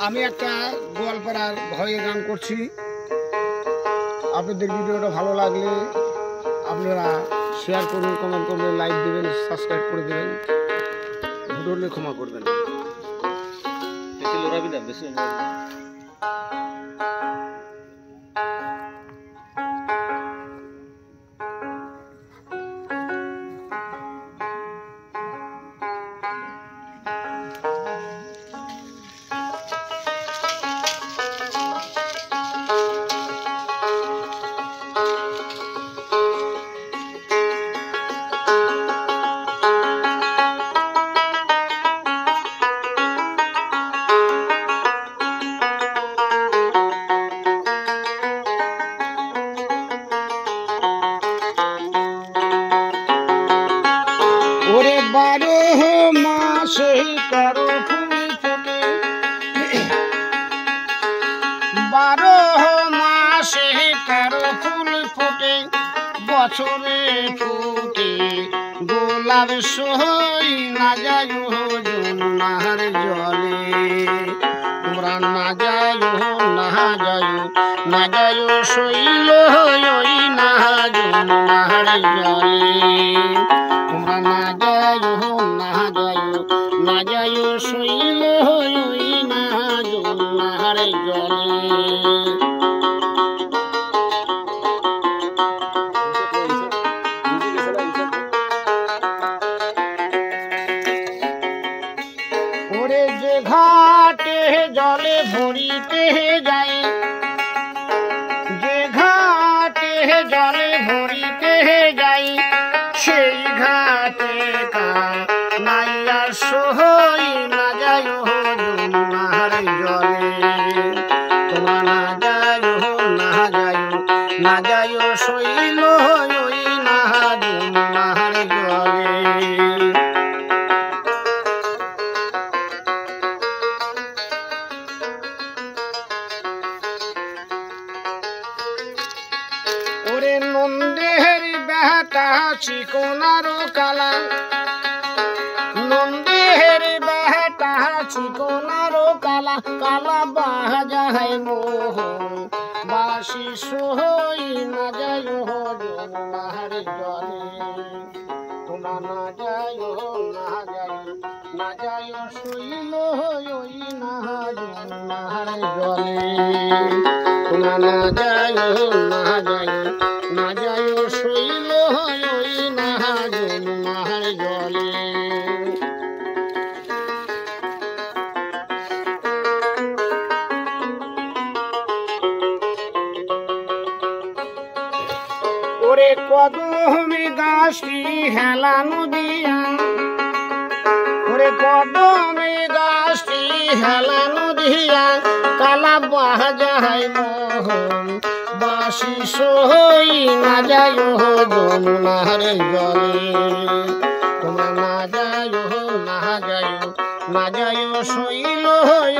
আমি একটা গোয়ালপাড়ার ভয়ে গান করছি। আপনাদের ভিডিওটা ভালো লাগলে আপনারা শেয়ার করবেন, কমেন্ট করবেন, লাইক দেবেন, সাবস্ক্রাইব করে দেবেন। ভুল হলে ক্ষমা করবেন। ওরে 12 মাসে 13 ফুল ফোটে, 12 মাসে 13 ফুল ফোটে, বছরে ফুটে গোলাপ সই না যায় যমুনার জলে। তোমরা না যায় না যায় শৈল ওই না যমুনার জলে। তোমরা না যায় শৈল ওই না যমুনার জলে। ওরে যে ঘাটে জলে ভরিতে যাই, যে ঘাটে জলে ভরিতে যাই, সেই ঘাটে নাইয়া সই না যায় যমুনার জলে। তোমরা না যায় শৈল ওই না যমুনার জলে। ওরে নন্দের বেটা চিকনার কালা, নন্দের বেটা চিকনার কালা, কালা বাজায় মোহন বাসি সই না যায় যমুনার জলে। তোমরা না যায় শৈল ওই না যমুনার জলে। তোমরা না যায় শৈল ওই না যমুনার জলে। ওরে কদমে গাছটি হেলানো দিয়া, ওরে কদমে গাছটি হেলানো দিয়া, কালা বাজায় মোহন বাসি সই না যায় যমুনার জলে। তোমরা না যায় শৈল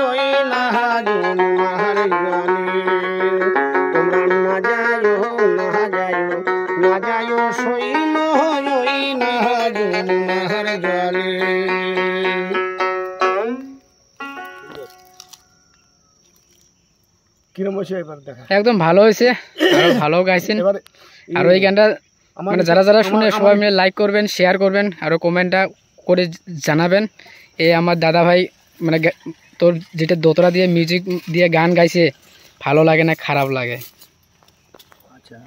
ওই না যমুনার জলে। তোমরা না যায় শৈল ওই না যমুনার জলে। কিরম হয়েছে এবার দেখা? একদম ভালো হয়েছে, ভালো গাইছেন। আর ওই গানটা মানে যারা যারা শুনে সবাই মিলে লাইক করবেন, শেয়ার করবেন, আরও কমেন্টটা করে জানাবেন। আমার দাদা ভাই মানে তোর যেটা দোতরা দিয়ে মিউজিক দিয়ে গান গাইছে, ভালো লাগে না খারাপ লাগে? আচ্ছা।